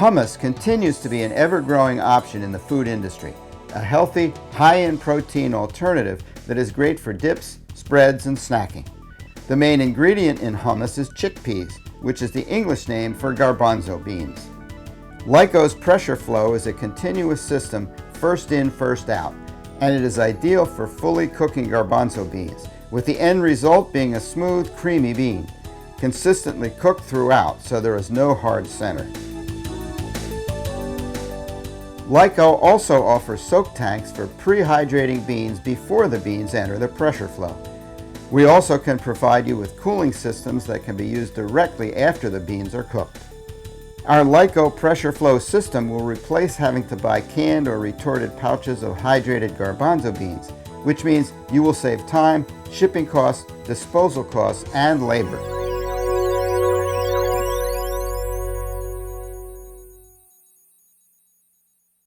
Hummus continues to be an ever-growing option in the food industry, a healthy, high in protein alternative that is great for dips, spreads, and snacking. The main ingredient in hummus is chickpeas, which is the English name for garbanzo beans. Lyco's pressure flow is a continuous system, first in, first out, and it is ideal for fully cooking garbanzo beans, with the end result being a smooth, creamy bean, consistently cooked throughout so there is no hard center. Lyco also offers soak tanks for pre-hydrating beans before the beans enter the pressure flow. We also can provide you with cooling systems that can be used directly after the beans are cooked. Our Lyco pressure flow system will replace having to buy canned or retorted pouches of hydrated garbanzo beans, which means you will save time, shipping costs, disposal costs, and labor.